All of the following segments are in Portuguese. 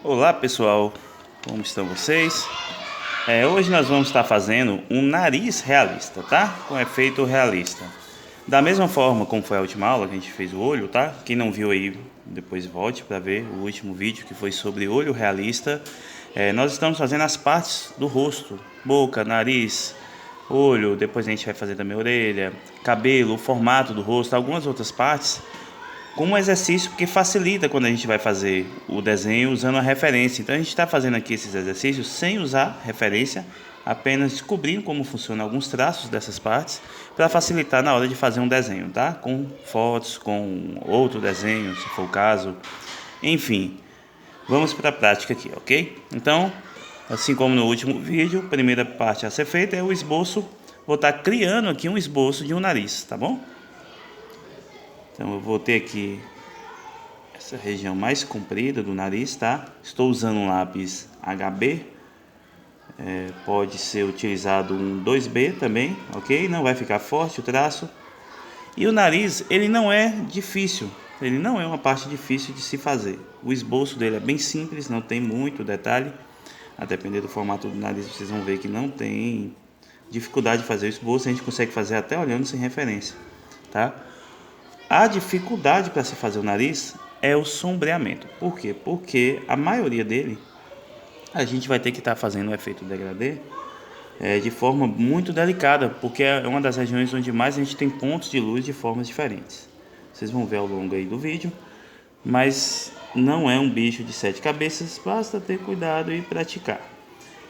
Olá pessoal, como estão vocês? Hoje nós vamos estar fazendo um nariz realista, tá? Com efeito realista. Da mesma forma como foi a última aula que a gente fez o olho, tá? Quem não viu aí, depois volte para ver o último vídeo que foi sobre olho realista. Nós estamos fazendo as partes do rosto, boca, nariz, olho, depois a gente vai fazer também orelha, cabelo, o formato do rosto, algumas outras partes como um exercício que facilita quando a gente vai fazer o desenho usando a referência. Então a gente está fazendo aqui esses exercícios sem usar referência, apenas descobrindo como funcionam alguns traços dessas partes para facilitar na hora de fazer um desenho, tá? Com fotos, com outro desenho, se for o caso. Enfim, vamos para a prática aqui, ok? Então, assim como no último vídeo, a primeira parte a ser feita é o esboço. Vou estar criando aqui um esboço de um nariz, tá bom? Então eu vou ter aqui essa região mais comprida do nariz, tá? Estou usando um lápis HB, pode ser utilizado um 2B também, ok? Não vai ficar forte o traço. E o nariz, ele não é difícil, ele não é uma parte difícil de se fazer. O esboço dele é bem simples, não tem muito detalhe. A depender do formato do nariz, vocês vão ver que não tem dificuldade de fazer o esboço, a gente consegue fazer até olhando sem referência, tá? A dificuldade para se fazer o nariz é o sombreamento. Por quê? Porque a maioria dele a gente vai ter que estar fazendo o efeito degradê de forma muito delicada, porque é uma das regiões onde mais a gente tem pontos de luz de formas diferentes. Vocês vão ver ao longo aí do vídeo, mas não é um bicho de 7 cabeças, basta ter cuidado e praticar.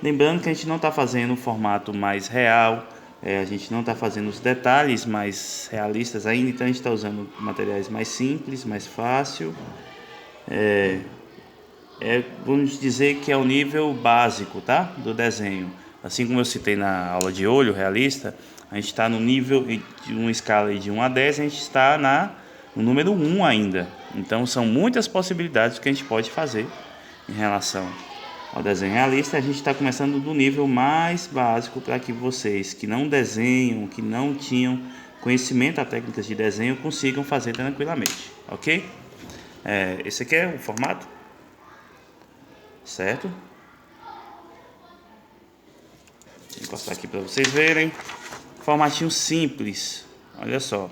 Lembrando que a gente não está fazendo o formato mais real, a gente não está fazendo os detalhes mais realistas ainda, então a gente está usando materiais mais simples, mais fácil. Vamos dizer que é o nível básico, tá? Do desenho. Assim como eu citei na aula de olho realista, a gente está no nível de uma escala de 1 a 10, a gente está no número 1 ainda. Então são muitas possibilidades que a gente pode fazer em relação ao desenho realista. A gente está começando do nível mais básico para que vocês que não desenham, que não tinham conhecimento a técnicas de desenho, consigam fazer tranquilamente, ok? Esse aqui é o formato, certo? Vou encostar aqui para vocês verem. Formatinho simples, olha só.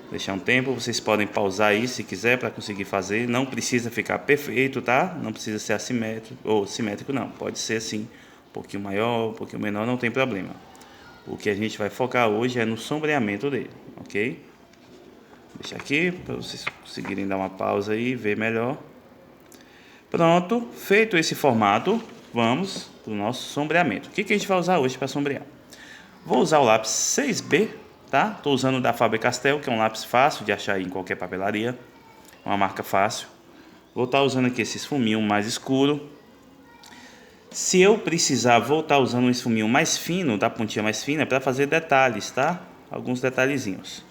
Deixar um tempo, vocês podem pausar aí se quiser para conseguir fazer. Não precisa ficar perfeito, tá? Não precisa ser assimétrico ou simétrico, não. Pode ser assim, um pouquinho maior, um pouquinho menor, não tem problema. O que a gente vai focar hoje é no sombreamento dele, ok? Deixa aqui para vocês conseguirem dar uma pausa aí e ver melhor. Pronto, feito esse formato, vamos para o nosso sombreamento. O que a gente vai usar hoje para sombrear? Vou usar o lápis 6B, tá? Estou usando o da Faber-Castell, que é um lápis fácil de achar em qualquer papelaria, uma marca fácil. Vou estar usando aqui esse esfuminho mais escuro. Se eu precisar, vou estar usando um esfuminho mais fino, da pontinha mais fina, para fazer detalhes, tá? Alguns detalhezinhos.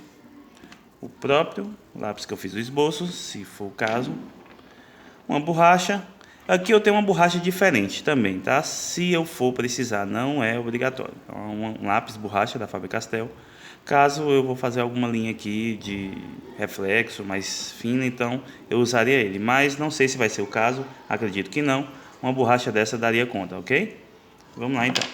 O próprio lápis que eu fiz o esboço, se for o caso. Uma borracha. Aqui eu tenho uma borracha diferente também, tá? Se eu for precisar, não é obrigatório. Então, um lápis borracha da Faber-Castell. Caso eu vou fazer alguma linha aqui de reflexo mais fina, então eu usaria ele. Mas não sei se vai ser o caso, acredito que não. Uma borracha dessa daria conta, ok? Vamos lá então.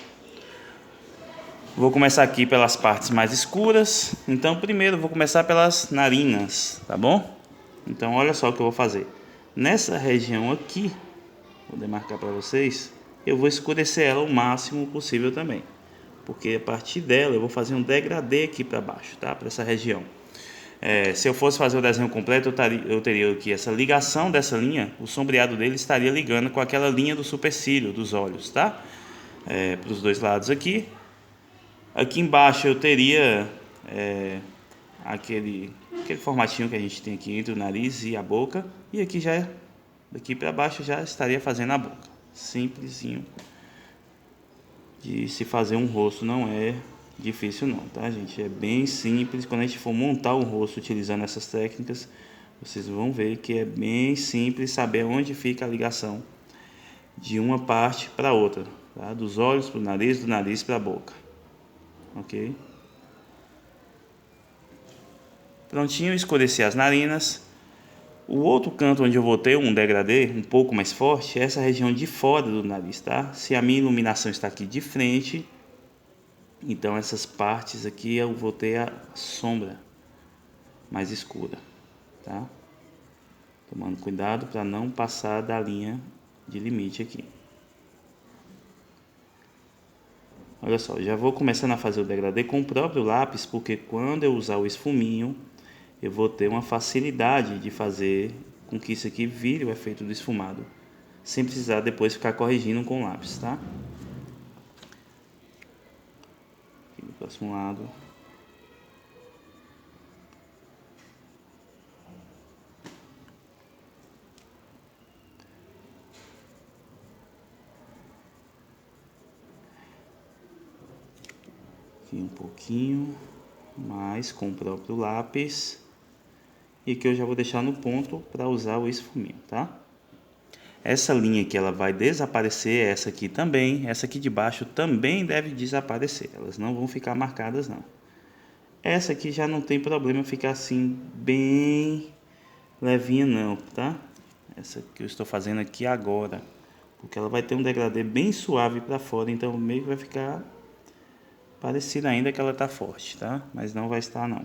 Vou começar aqui pelas partes mais escuras. Então primeiro vou começar pelas narinas, tá bom? Então olha só o que eu vou fazer. Nessa região aqui, vou demarcar para vocês, eu vou escurecer ela o máximo possível também. Porque a partir dela eu vou fazer um degradê aqui para baixo, tá? Para essa região. Se eu fosse fazer o desenho completo, eu teria aqui essa ligação dessa linha, o sombreado dele estaria ligando com aquela linha do supercílio dos olhos, tá? Para os dois lados aqui. Aqui embaixo eu teria aquele formatinho que a gente tem aqui entre o nariz e a boca. E aqui já, daqui para baixo, já estaria fazendo a boca. Simplesinho de se fazer um rosto, não é difícil não, tá gente? É bem simples. Quando a gente for montar um rosto utilizando essas técnicas, vocês vão ver que é bem simples saber onde fica a ligação de uma parte para outra, tá? Dos olhos para o nariz, do nariz para a boca, ok? Prontinho, escureci as narinas. O outro canto onde eu vou ter um degradê um pouco mais forte é essa região de fora do nariz, tá? Se a minha iluminação está aqui de frente, então essas partes aqui eu vou ter a sombra mais escura, tá? Tomando cuidado para não passar da linha de limite aqui. Olha só, já vou começando a fazer o degradê com o próprio lápis, porque quando eu usar o esfuminho, eu vou ter uma facilidade de fazer com que isso aqui vire o efeito do esfumado, sem precisar depois ficar corrigindo com o lápis, tá? Aqui do próximo lado. Aqui um pouquinho mais com o próprio lápis. E que eu já vou deixar no ponto para usar o esfuminho, tá? Essa linha aqui ela vai desaparecer, essa aqui também, essa aqui de baixo também deve desaparecer, elas não vão ficar marcadas não. Essa aqui já não tem problema ficar assim bem levinha não, tá? Essa que eu estou fazendo aqui agora, porque ela vai ter um degradê bem suave para fora, então meio que vai ficar parecida ainda que ela tá forte, tá? Mas não vai estar não.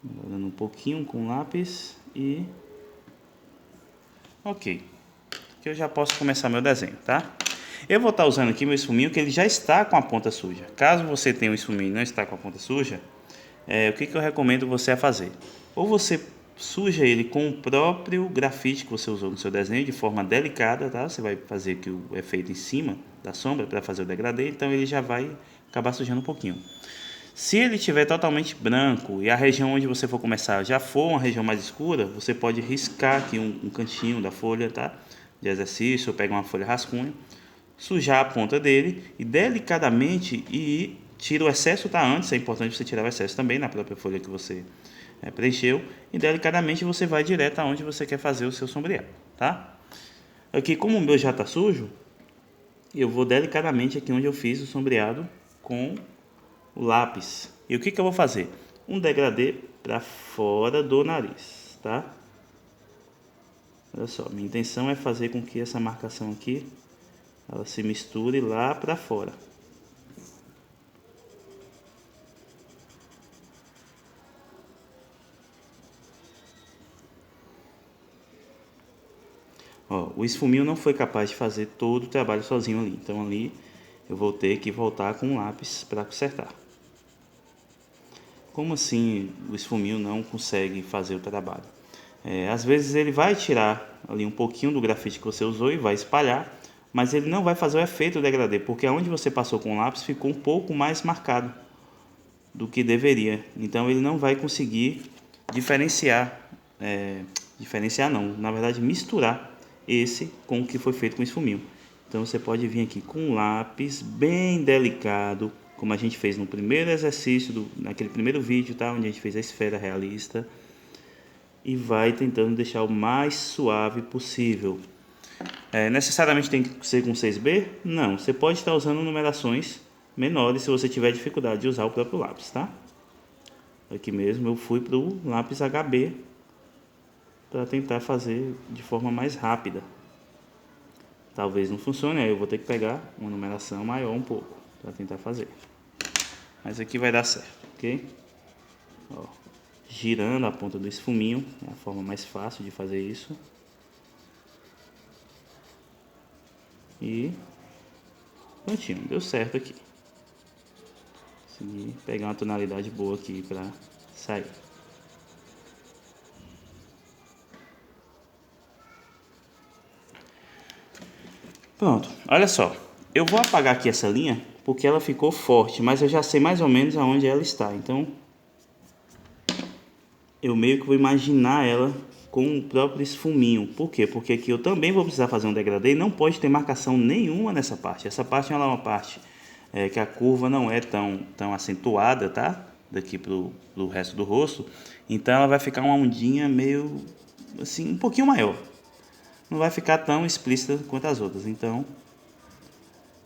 Melhorando um pouquinho com o lápis e... Ok. Aqui eu já posso começar meu desenho, tá? Eu vou estar usando aqui meu esfuminho que ele já está com a ponta suja. Caso você tenha um esfuminho e não está com a ponta suja, o que eu recomendo você a fazer? Ou você suja ele com o próprio grafite que você usou no seu desenho de forma delicada, tá? Você vai fazer aqui o efeito em cima da sombra para fazer o degradê, então ele já vai acabar sujando um pouquinho. Se ele estiver totalmente branco e a região onde você for começar já for uma região mais escura, você pode riscar aqui um cantinho da folha, tá? De exercício, ou pega uma folha rascunho, sujar a ponta dele e delicadamente tira o excesso, tá? Antes é importante você tirar o excesso também na própria folha que você preencheu e delicadamente você vai direto aonde você quer fazer o seu sombreado, tá? Aqui como o meu já tá sujo, eu vou delicadamente aqui onde eu fiz o sombreado com o lápis. E o que eu vou fazer? Um degradê para fora do nariz, tá? Olha só, minha intenção é fazer com que essa marcação aqui ela se misture lá para fora. Ó, o esfuminho não foi capaz de fazer todo o trabalho sozinho ali, então ali eu vou ter que voltar com o lápis para consertar. Como assim o esfuminho não consegue fazer o trabalho? Às vezes ele vai tirar ali um pouquinho do grafite que você usou e vai espalhar, mas ele não vai fazer o efeito degradê, porque onde você passou com o lápis ficou um pouco mais marcado do que deveria. Então ele não vai conseguir diferenciar, diferenciar não, na verdade misturar esse com o que foi feito com esfuminho. Então você pode vir aqui com um lápis bem delicado, como a gente fez no primeiro exercício, naquele primeiro vídeo, tá? Onde a gente fez a esfera realista. E vai tentando deixar o mais suave possível. Necessariamente tem que ser com 6B? Não, você pode estar usando numerações menores se você tiver dificuldade de usar o próprio lápis, tá? Aqui mesmo eu fui para o lápis HB para tentar fazer de forma mais rápida. Talvez não funcione, aí eu vou ter que pegar uma numeração maior um pouco para tentar fazer. Mas aqui vai dar certo, ok? Ó, girando a ponta do esfuminho, é a forma mais fácil de fazer isso. E prontinho, deu certo aqui. Consegui pegar uma tonalidade boa aqui para sair. Pronto, olha só. Eu vou apagar aqui essa linha porque ela ficou forte, mas eu já sei mais ou menos aonde ela está. Então, eu meio que vou imaginar ela com o próprio esfuminho. Por quê? Porque aqui eu também vou precisar fazer um degradê e não pode ter marcação nenhuma nessa parte. Essa parte ela é uma parte que a curva não é tão acentuada, tá? Daqui pro resto do rosto. Então ela vai ficar uma ondinha meio assim, um pouquinho maior. Não vai ficar tão explícita quanto as outras. Então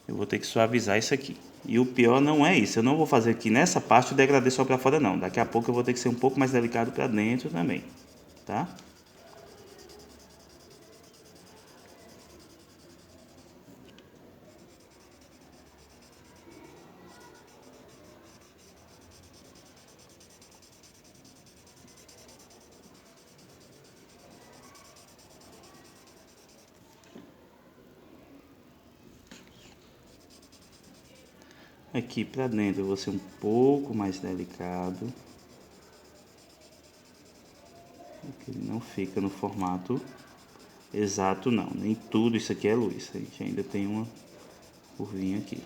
eu vou ter que suavizar isso aqui. E o pior não é isso. Eu não vou fazer aqui nessa parte o degradê só para fora não. Daqui a pouco eu vou ter que ser um pouco mais delicado para dentro também, tá? Aqui para dentro eu vou ser um pouco mais delicado. Porque ele não fica no formato exato não. Nem tudo isso aqui é luz. A gente ainda tem uma curvinha aqui.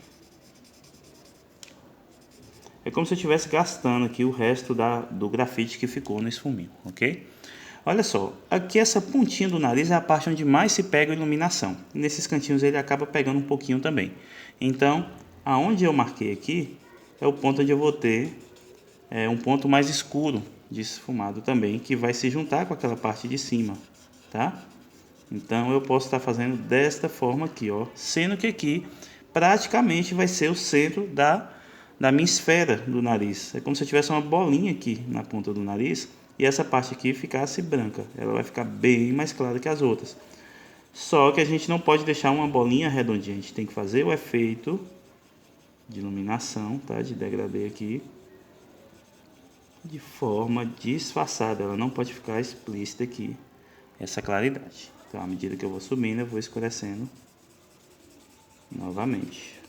É como se eu estivesse gastando aqui o resto do grafite que ficou nesse fuminho, ok? Olha só, aqui essa pontinha do nariz é a parte onde mais se pega a iluminação. E nesses cantinhos ele acaba pegando um pouquinho também. Então, aonde eu marquei aqui, é o ponto onde eu vou ter um ponto mais escuro de esfumado também, que vai se juntar com aquela parte de cima, tá? Então eu posso estar fazendo desta forma aqui, ó. Sendo que aqui praticamente vai ser o centro da minha esfera do nariz. É como se eu tivesse uma bolinha aqui na ponta do nariz e essa parte aqui ficasse branca. Ela vai ficar bem mais clara que as outras. Só que a gente não pode deixar uma bolinha redondinha. A gente tem que fazer o efeito de iluminação, tá? De degradê aqui. De forma disfarçada. Ela não pode ficar explícita aqui. Essa claridade. Então, à medida que eu vou subindo, eu vou escurecendo novamente.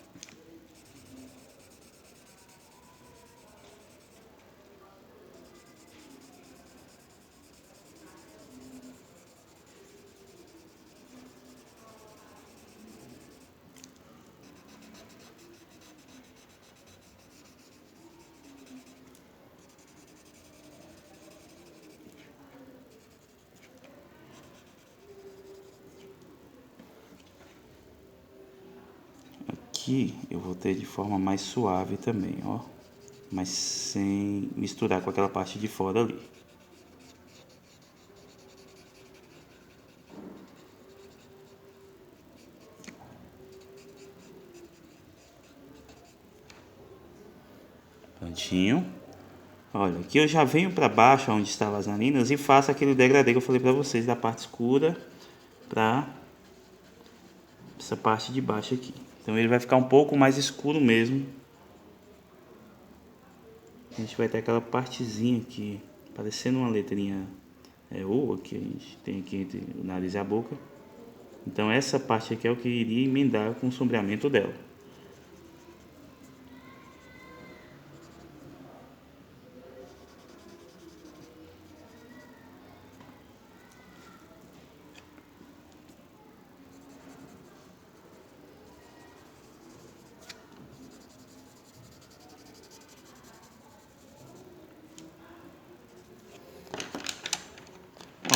Aqui eu vou ter de forma mais suave também, ó. Mas sem misturar com aquela parte de fora ali. Prontinho. Olha, aqui eu já venho para baixo, onde estavam as narinas, e faço aquele degradê que eu falei para vocês, da parte escura para essa parte de baixo aqui. Então ele vai ficar um pouco mais escuro mesmo. A gente vai ter aquela partezinha aqui, parecendo uma letrinha O, que a gente tem aqui entre o nariz e a boca. Então essa parte aqui é o que iria emendar com o sombreamento dela.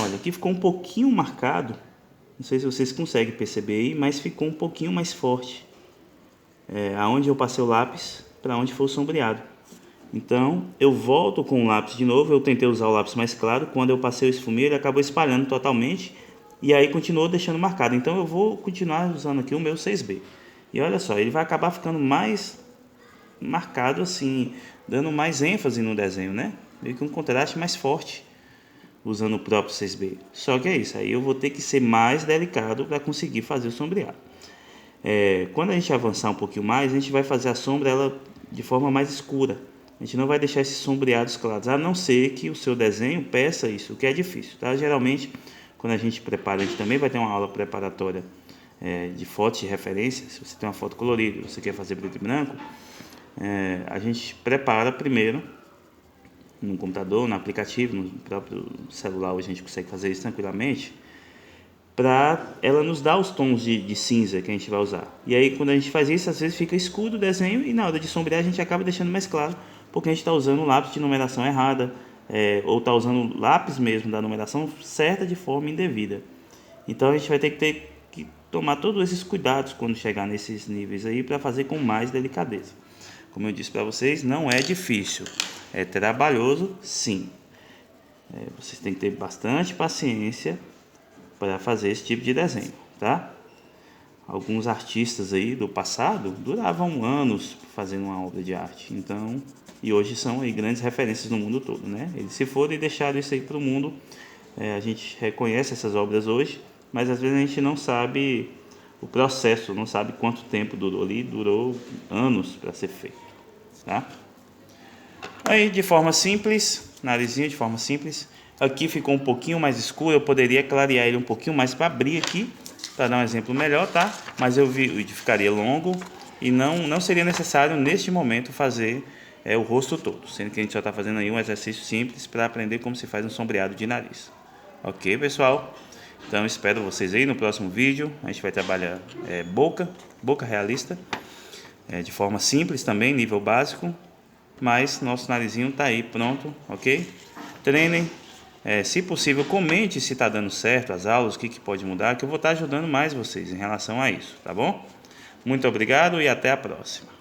Olha, aqui ficou um pouquinho marcado, não sei se vocês conseguem perceber aí, mas ficou um pouquinho mais forte. Aonde eu passei o lápis para onde foi o sombreado. Então eu volto com o lápis de novo, eu tentei usar o lápis mais claro, quando eu passei o esfumê ele acabou espalhando totalmente e aí continuou deixando marcado. Então eu vou continuar usando aqui o meu 6B. E olha só, ele vai acabar ficando mais marcado assim, dando mais ênfase no desenho, né? Meio que um contraste mais forte usando o próprio 6B. Só que é isso, aí eu vou ter que ser mais delicado para conseguir fazer o sombreado. Quando a gente avançar um pouquinho mais, a gente vai fazer a sombra ela de forma mais escura. A gente não vai deixar esses sombreados claros, a não ser que o seu desenho peça isso, o que é difícil, tá? Geralmente, quando a gente prepara, a gente também vai ter uma aula preparatória de fotos de referência. Se você tem uma foto colorida, você quer fazer preto e branco, a gente prepara primeiro no computador, no aplicativo, no próprio celular, a gente consegue fazer isso tranquilamente, para ela nos dar os tons de cinza que a gente vai usar. E aí quando a gente faz isso, às vezes fica escuro o desenho e na hora de sombrear a gente acaba deixando mais claro, porque a gente está usando o lápis de numeração errada, ou está usando o lápis mesmo da numeração certa de forma indevida. Então a gente vai ter que tomar todos esses cuidados quando chegar nesses níveis aí para fazer com mais delicadeza. Como eu disse para vocês, não é difícil, é trabalhoso sim. Vocês têm que ter bastante paciência para fazer esse tipo de desenho, tá? Alguns artistas aí do passado duravam anos fazendo uma obra de arte. Então, e hoje são aí grandes referências no mundo todo, né? Eles se foram e deixaram isso aí para o mundo. A gente reconhece essas obras hoje, mas às vezes a gente não sabe o processo, não sabe quanto tempo durou ali, durou anos para ser feito, tá? Aí de forma simples, narizinho de forma simples, aqui ficou um pouquinho mais escuro, eu poderia clarear ele um pouquinho mais para abrir aqui, para dar um exemplo melhor, tá? Mas o vídeo ficaria longo e não seria necessário neste momento fazer o rosto todo, sendo que a gente só está fazendo aí um exercício simples para aprender como se faz um sombreado de nariz. Ok, pessoal? Então espero vocês aí no próximo vídeo. A gente vai trabalhar boca realista, de forma simples também, nível básico, mas nosso narizinho tá aí pronto, ok? Treinem, se possível comente se está dando certo as aulas, o que pode mudar, que eu vou estar ajudando mais vocês em relação a isso, tá bom? Muito obrigado e até a próxima.